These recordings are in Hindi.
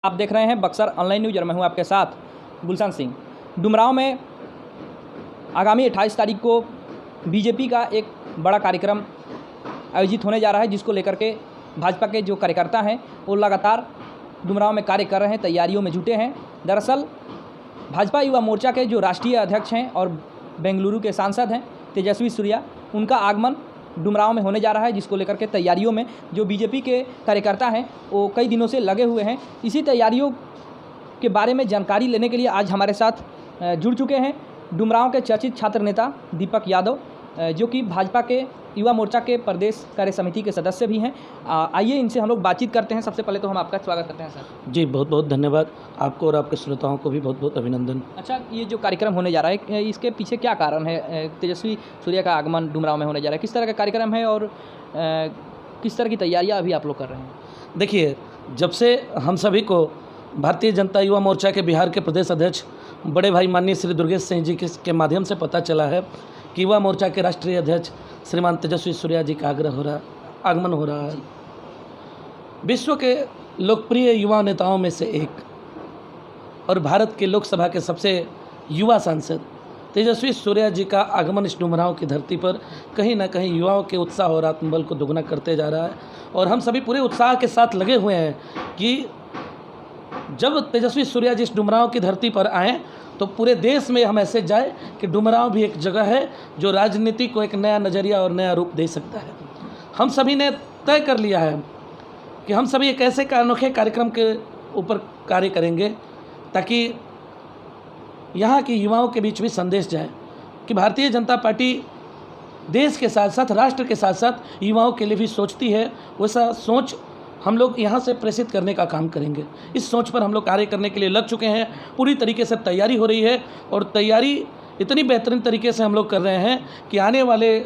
आप देख रहे हैं बक्सर ऑनलाइन न्यूज़ और मैं हूं आपके साथ गुलशन सिंह। डुमरांव में आगामी 28 तारीख को बीजेपी का एक बड़ा कार्यक्रम आयोजित होने जा रहा है, जिसको लेकर के भाजपा के जो कार्यकर्ता हैं वो लगातार डुमरांव में कार्य कर रहे हैं, तैयारियों में जुटे हैं। दरअसल भाजपा युवा मोर्चा के जो राष्ट्रीय अध्यक्ष हैं और बेंगलुरु के सांसद हैं तेजस्वी सूर्या, उनका आगमन डुमरांव में होने जा रहा है, जिसको लेकर के तैयारियों में जो बीजेपी के कार्यकर्ता हैं वो कई दिनों से लगे हुए हैं। इसी तैयारियों के बारे में जानकारी लेने के लिए आज हमारे साथ जुड़ चुके हैं डुमरांव के चर्चित छात्र नेता दीपक यादव, जो कि भाजपा के युवा मोर्चा के प्रदेश कार्य समिति के सदस्य भी हैं। आइए इनसे हम लोग बातचीत करते हैं। सबसे पहले तो हम आपका स्वागत करते हैं सर। जी, बहुत बहुत धन्यवाद आपको और आपके श्रोताओं को भी बहुत बहुत अभिनंदन। अच्छा, ये जो कार्यक्रम होने जा रहा है इसके पीछे क्या कारण है? तेजस्वी सूर्या का आगमन डुमरांव में होने जा रहा है, किस तरह का कार्यक्रम है और किस तरह की तैयारियाँ अभी आप लोग कर रहे हैं? देखिए, जब से हम सभी को भारतीय जनता युवा मोर्चा के बिहार के प्रदेश अध्यक्ष बड़े भाई माननीय श्री दुर्गेश सिंह जी के माध्यम से पता चला है कि युवा मोर्चा के राष्ट्रीय अध्यक्ष श्रीमान तेजस्वी सूर्या जी का आगमन हो रहा है। विश्व के लोकप्रिय युवा नेताओं में से एक और भारत के लोकसभा के सबसे युवा सांसद तेजस्वी सूर्या जी का आगमन इस डुमरांव की धरती पर कहीं ना कहीं युवाओं के उत्साह और आत्मबल को दोगुना करते जा रहा है। और हम सभी पूरे उत्साह के साथ लगे हुए हैं कि जब तेजस्वी सूर्या जी इस डुमरांव की धरती पर आएँ तो पूरे देश में हम ऐसे जाए कि डुमरांव भी एक जगह है जो राजनीति को एक नया नज़रिया और नया रूप दे सकता है। हम सभी ने तय कर लिया है कि हम सभी एक ऐसे अनोखे कार्यक्रम के ऊपर कार्य करेंगे ताकि यहाँ के युवाओं के बीच भी संदेश जाए कि भारतीय जनता पार्टी देश के साथ साथ राष्ट्र के साथ साथ युवाओं के लिए भी सोचती है। वैसा सोच हम लोग यहाँ से प्रेषित करने का काम करेंगे। इस सोच पर हम लोग कार्य करने के लिए लग चुके हैं। पूरी तरीके से तैयारी हो रही है और तैयारी इतनी बेहतरीन तरीके से हम लोग कर रहे हैं कि आने वाले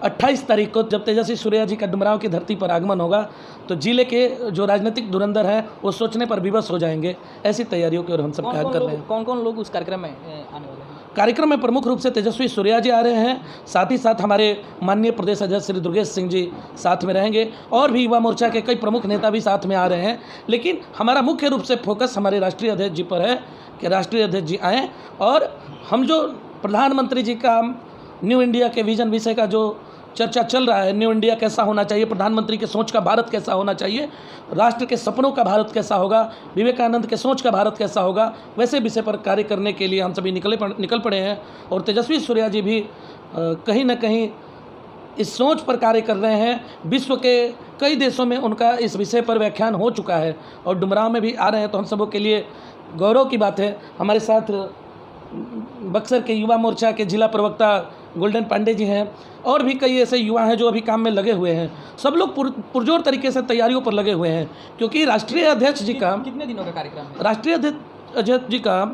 28 तारीख को जब तेजस्वी सूर्या जी का डुमरांव की धरती पर आगमन होगा तो जिले के जो राजनीतिक धुरंधर हैं वो सोचने पर विवश हो जाएंगे। ऐसी तैयारियों की ओर हम सब कार्य कर रहे हैं। कौन कौन लोग उस कार्यक्रम में आने वाले हैं? कार्यक्रम में प्रमुख रूप से तेजस्वी सूर्या जी आ रहे हैं, साथ ही साथ हमारे माननीय प्रदेश अध्यक्ष श्री दुर्गेश सिंह जी साथ में रहेंगे और भी युवा मोर्चा के कई प्रमुख नेता भी साथ में आ रहे हैं। लेकिन हमारा मुख्य रूप से फोकस हमारे राष्ट्रीय अध्यक्ष जी पर है कि राष्ट्रीय अध्यक्ष जी आएँ और हम जो प्रधानमंत्री जी का न्यू इंडिया के विजन विषय का जो चर्चा चल रहा है, न्यू इंडिया कैसा होना चाहिए, प्रधानमंत्री के सोच का भारत कैसा होना चाहिए, राष्ट्र के सपनों का भारत कैसा होगा, विवेकानंद के सोच का भारत कैसा होगा, वैसे विषय पर कार्य करने के लिए हम सभी निकल पड़े हैं। और तेजस्वी सूर्या जी भी कहीं ना कहीं इस सोच पर कार्य कर रहे हैं। विश्व के कई देशों में उनका इस विषय पर व्याख्यान हो चुका है और डुमरांव में भी आ रहे हैं, तो हम सबों के लिए गौरव की बात है। हमारे साथ बक्सर के युवा मोर्चा के जिला प्रवक्ता गोल्डन पांडे जी हैं और भी कई ऐसे युवा हैं जो अभी काम में लगे हुए हैं। सब लोग पुरजोर तरीके से तैयारियों पर लगे हुए हैं क्योंकि राष्ट्रीय अध्यक्ष जी का कितने दिनों का कार्यक्रम है? राष्ट्रीय अध्यक्ष जी का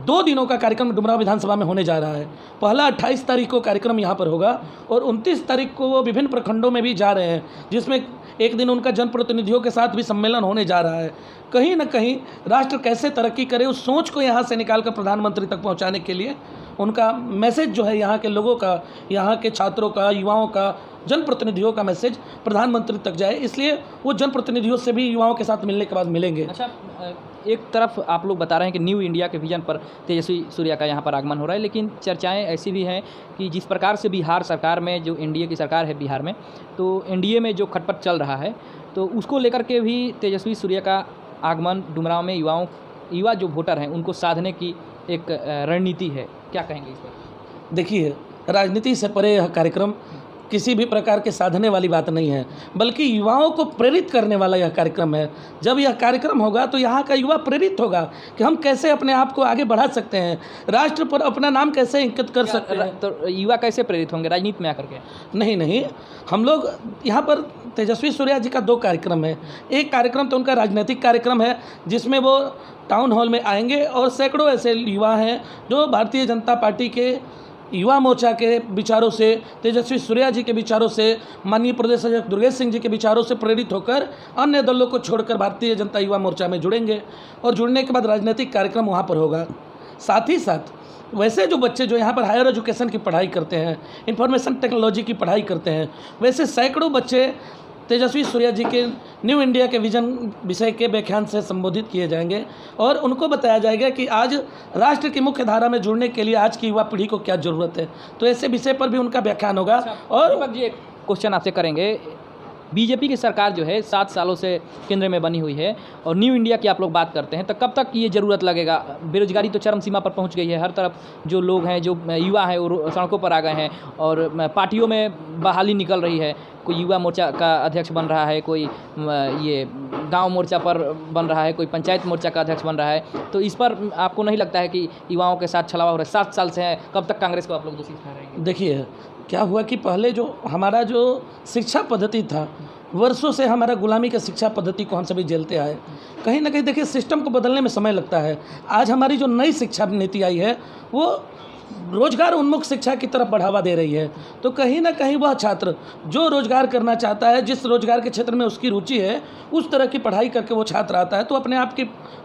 2 दिनों का कार्यक्रम डुमरांव विधानसभा में होने जा रहा है। पहला 28 तारीख को कार्यक्रम यहाँ पर होगा और 29 तारीख को वो विभिन्न प्रखंडों में भी जा रहे हैं, जिसमें एक दिन उनका जनप्रतिनिधियों के साथ भी सम्मेलन होने जा रहा है। कहीं ना कहीं राष्ट्र कैसे तरक्की करे उस सोच को यहाँ से निकालकर प्रधानमंत्री तक पहुँचाने के लिए उनका मैसेज जो है यहाँ के लोगों का, यहाँ के छात्रों का, युवाओं का, जनप्रतिनिधियों का मैसेज प्रधानमंत्री तक जाए, इसलिए वो जनप्रतिनिधियों से भी युवाओं के साथ मिलने के बाद मिलेंगे। अच्छा, एक तरफ आप लोग बता रहे हैं कि न्यू इंडिया के विजन पर तेजस्वी सूर्या का यहाँ पर आगमन हो रहा है, लेकिन चर्चाएं ऐसी भी हैं कि जिस प्रकार से बिहार सरकार में जो एनडीए की सरकार है बिहार में, तो एनडीए में जो खटपट चल रहा है तो उसको लेकर के भी तेजस्वी सूर्या का आगमन डुमरांव में युवा जो वोटर हैं उनको साधने की एक रणनीति है। क्या कहेंगे इस पर? देखिए, राजनीति से परे यह कार्यक्रम किसी भी प्रकार के साधने वाली बात नहीं है, बल्कि युवाओं को प्रेरित करने वाला यह कार्यक्रम है। जब यह कार्यक्रम होगा तो यहाँ का युवा प्रेरित होगा कि हम कैसे अपने आप को आगे बढ़ा सकते हैं, राष्ट्र पर अपना नाम कैसे अंकित कर सकते हैं। तो युवा कैसे प्रेरित होंगे? राजनीति में आकर के? नहीं, हम लोग यहाँ पर तेजस्वी सूर्या जी का 2 कार्यक्रम है। एक कार्यक्रम तो उनका राजनीतिक कार्यक्रम है जिसमें वो टाउन हॉल में आएंगे और सैकड़ों ऐसे युवा हैं जो भारतीय जनता पार्टी के युवा मोर्चा के विचारों से, तेजस्वी सूर्या जी के विचारों से, माननीय प्रदेश अध्यक्ष दुर्गेश सिंह जी के विचारों से प्रेरित होकर अन्य दलों को छोड़कर भारतीय जनता युवा मोर्चा में जुड़ेंगे और जुड़ने के बाद राजनीतिक कार्यक्रम वहाँ पर होगा। साथ ही साथ वैसे जो बच्चे जो यहाँ पर हायर एजुकेशन की पढ़ाई करते हैं, इंफॉर्मेशन टेक्नोलॉजी की पढ़ाई करते हैं, वैसे सैकड़ों बच्चे तेजस्वी सूर्या जी के न्यू इंडिया के विजन विषय के व्याख्यान से संबोधित किए जाएंगे और उनको बताया जाएगा कि आज राष्ट्र की मुख्य धारा में जुड़ने के लिए आज की युवा पीढ़ी को क्या ज़रूरत है। तो ऐसे विषय पर भी उनका व्याख्यान होगा। और दीपक जी, एक क्वेश्चन आपसे करेंगे। बीजेपी की सरकार जो है 7 सालों से केंद्र में बनी हुई है और न्यू इंडिया की आप लोग बात करते हैं, तो कब तक ये ज़रूरत लगेगा? बेरोजगारी तो चरम सीमा पर पहुंच गई है, हर तरफ जो लोग हैं, जो युवा हैं, वो सड़कों पर आ गए हैं और पार्टियों में बहाली निकल रही है। कोई युवा मोर्चा का अध्यक्ष बन रहा है, कोई ये गांव मोर्चा पर बन रहा है, कोई पंचायत मोर्चा का अध्यक्ष बन रहा है। तो इस पर आपको नहीं लगता है कि युवाओं के साथ छलावा हो रहा है? 7 साल से है, कब तक कांग्रेस को आप लोग दोषी ठहराएंगे? देखिए क्या हुआ कि पहले जो हमारा जो शिक्षा पद्धति था, वर्षों से हमारा गुलामी का शिक्षा पद्धति को हम सभी झेलते आए। कहीं ना कहीं देखिए सिस्टम को बदलने में समय लगता है। आज हमारी जो नई शिक्षा नीति आई है वो रोजगार उन्मुख शिक्षा की तरफ बढ़ावा दे रही है। तो कहीं ना कहीं वह छात्र जो रोजगार करना चाहता है, जिस रोजगार के क्षेत्र में उसकी रुचि है, उस तरह की पढ़ाई करके वो छात्र आता है तो अपने आप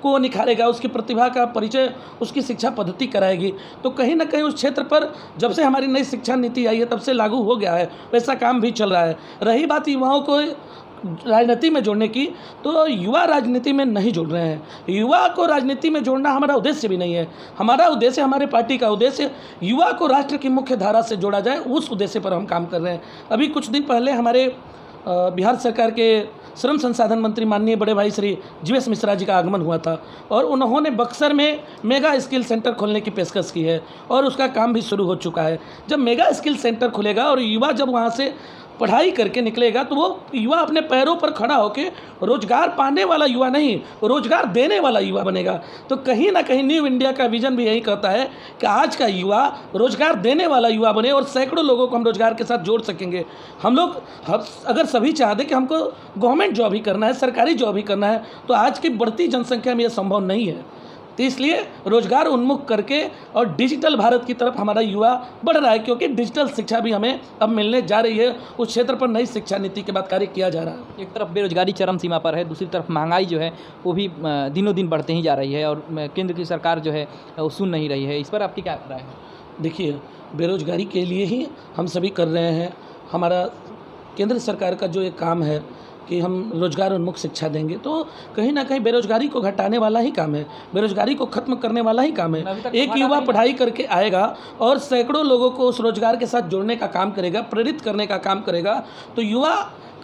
को निखारेगा, उसकी प्रतिभा का परिचय उसकी शिक्षा पद्धति कराएगी। तो कहीं ना कहीं उस क्षेत्र पर जब से हमारी नई शिक्षा नीति आई है तब से लागू हो गया है, वैसा काम भी चल रहा है। रही बात युवाओं को राजनीति में जोड़ने की, तो युवा राजनीति में नहीं जुड़ रहे हैं। युवा को राजनीति में जोड़ना हमारा उद्देश्य भी नहीं है। हमारा उद्देश्य, हमारे पार्टी का उद्देश्य युवा को राष्ट्र की मुख्य धारा से जोड़ा जाए, उस उद्देश्य पर हम काम कर रहे हैं। अभी कुछ दिन पहले हमारे बिहार सरकार के श्रम संसाधन मंत्री माननीय बड़े भाई श्री जीवेश मिश्रा जी का आगमन हुआ था और उन्होंने बक्सर में मेगा स्किल सेंटर खोलने की पेशकश की है और उसका काम भी शुरू हो चुका है। जब मेगा स्किल सेंटर खुलेगा और युवा जब वहाँ से पढ़ाई करके निकलेगा तो वो युवा अपने पैरों पर खड़ा होकर रोजगार पाने वाला युवा नहीं, रोजगार देने वाला युवा बनेगा। तो कहीं ना कहीं न्यू इंडिया का विजन भी यही कहता है कि आज का युवा रोजगार देने वाला युवा बने और सैकड़ों लोगों को हम रोजगार के साथ जोड़ सकेंगे। हम लोग अगर सभी चाहते कि हमको गवर्नमेंट जॉब ही करना है, सरकारी जॉब ही करना है, तो आज की बढ़ती जनसंख्या में यह संभव नहीं है। तो इसलिए रोजगार उन्मुख करके और डिजिटल भारत की तरफ हमारा युवा बढ़ रहा है, क्योंकि डिजिटल शिक्षा भी हमें अब मिलने जा रही है। उस क्षेत्र पर नई शिक्षा नीति के बाद कार्य किया जा रहा है। एक तरफ बेरोजगारी चरम सीमा पर है, दूसरी तरफ महंगाई जो है वो भी दिनों दिन बढ़ते ही जा रही है और केंद्र की सरकार जो है वो सुन नहीं रही है। इस पर आपकी क्या राय है? देखिए, बेरोजगारी के लिए ही हम सभी कर रहे हैं। हमारा केंद्र सरकार का जो एक काम है कि हम रोजगार उन्मुख शिक्षा देंगे, तो कहीं ना कहीं बेरोजगारी को घटाने वाला ही काम है, बेरोजगारी को खत्म करने वाला ही काम है। एक युवा पढ़ाई करके आएगा और सैकड़ों लोगों को उस रोजगार के साथ जोड़ने का काम करेगा, प्रेरित करने का काम करेगा। तो युवा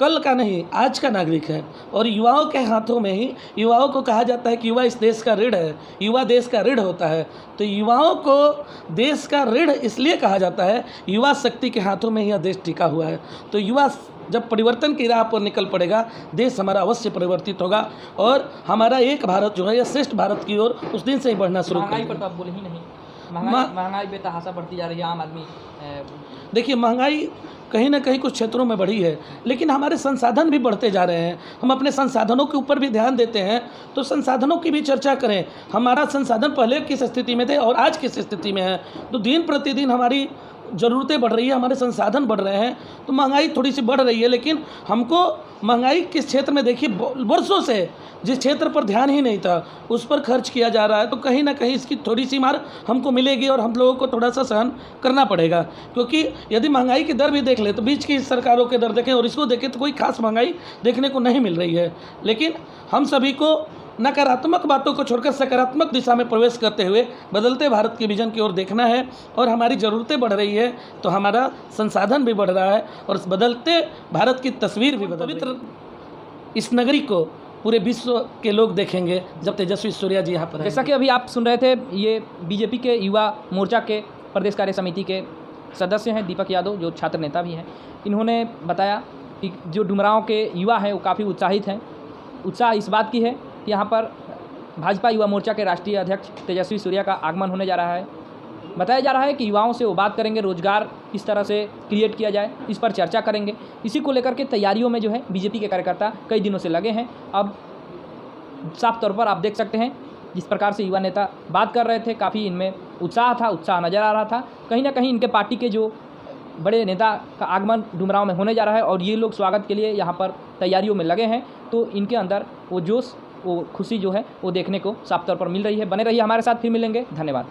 कल का नहीं, आज का नागरिक है और युवाओं के हाथों में ही, युवाओं को कहा जाता है कि युवा इस देश का रीढ़ है, युवा देश का रीढ़ होता है। तो युवाओं को देश का रीढ़ इसलिए कहा जाता है, युवा शक्ति के हाथों में ही यह देश टिका हुआ है। तो युवा जब परिवर्तन की राह पर निकल पड़ेगा, देश हमारा अवश्य परिवर्तित होगा और हमारा एक भारत जो है यह श्रेष्ठ भारत की ओर उस दिन से ही बढ़ना शुरू महंगाई पर तो आप बोले ही नहीं। महंगाई बेतहाशा बढ़ती जा रही है। आम आदमी देखिए, महंगाई कहीं ना कहीं कुछ क्षेत्रों में बढ़ी है, लेकिन हमारे संसाधन भी बढ़ते जा रहे हैं। हम अपने संसाधनों के ऊपर भी ध्यान देते हैं, तो संसाधनों की भी चर्चा करें। हमारा संसाधन पहले किस स्थिति में थे और आज किस स्थिति में है। तो दिन प्रतिदिन हमारी ज़रूरतें बढ़ रही है, हमारे संसाधन बढ़ रहे हैं, तो महंगाई थोड़ी सी बढ़ रही है। लेकिन हमको महंगाई किस क्षेत्र में, देखिए वर्षों से जिस क्षेत्र पर ध्यान ही नहीं था उस पर खर्च किया जा रहा है। तो कहीं ना कहीं इसकी थोड़ी सी मार हमको मिलेगी और हम लोगों को थोड़ा सा सहन करना पड़ेगा। क्योंकि यदि महंगाई की दर भी देख ले तो बीच की सरकारों के दर देखें और इसको देखें तो कोई खास महंगाई देखने को नहीं मिल रही है। लेकिन हम सभी को नकारात्मक बातों को छोड़कर सकारात्मक दिशा में प्रवेश करते हुए बदलते भारत के विजन की ओर देखना है। और हमारी ज़रूरतें बढ़ रही है तो हमारा संसाधन भी बढ़ रहा है और इस बदलते भारत की तस्वीर भी बदल रही है। इस नगरी को पूरे विश्व के लोग देखेंगे जब तेजस्वी सूर्या जी यहाँ पर। जैसा कि अभी आप सुन रहे थे, ये बीजेपी के युवा मोर्चा के प्रदेश कार्य समिति के सदस्य हैं दीपक यादव, जो छात्र नेता भी हैं। इन्होंने बताया कि जो डुमरांव के युवा हैं वो काफ़ी उत्साहित हैं। उत्साह इस बात की है कि यहाँ पर भाजपा युवा मोर्चा के राष्ट्रीय अध्यक्ष तेजस्वी सूर्या का आगमन होने जा रहा है। बताया जा रहा है कि युवाओं से वो बात करेंगे, रोजगार किस तरह से क्रिएट किया जाए इस पर चर्चा करेंगे। इसी को लेकर के तैयारियों में जो है बीजेपी के कार्यकर्ता कई दिनों से लगे हैं। अब साफ तौर पर आप देख सकते हैं जिस प्रकार से युवा नेता बात कर रहे थे, काफ़ी इनमें उत्साह था, उत्साह नज़र आ रहा था। कहीं ना कहीं इनके पार्टी के जो बड़े नेता का आगमन डुमरांव में होने जा रहा है और ये लोग स्वागत के लिए यहाँ पर तैयारियों में लगे हैं। तो इनके अंदर वो जोश, वो खुशी जो है वो देखने को साफ तौर पर मिल रही है। बने रहिए हमारे साथ, फिर मिलेंगे। धन्यवाद।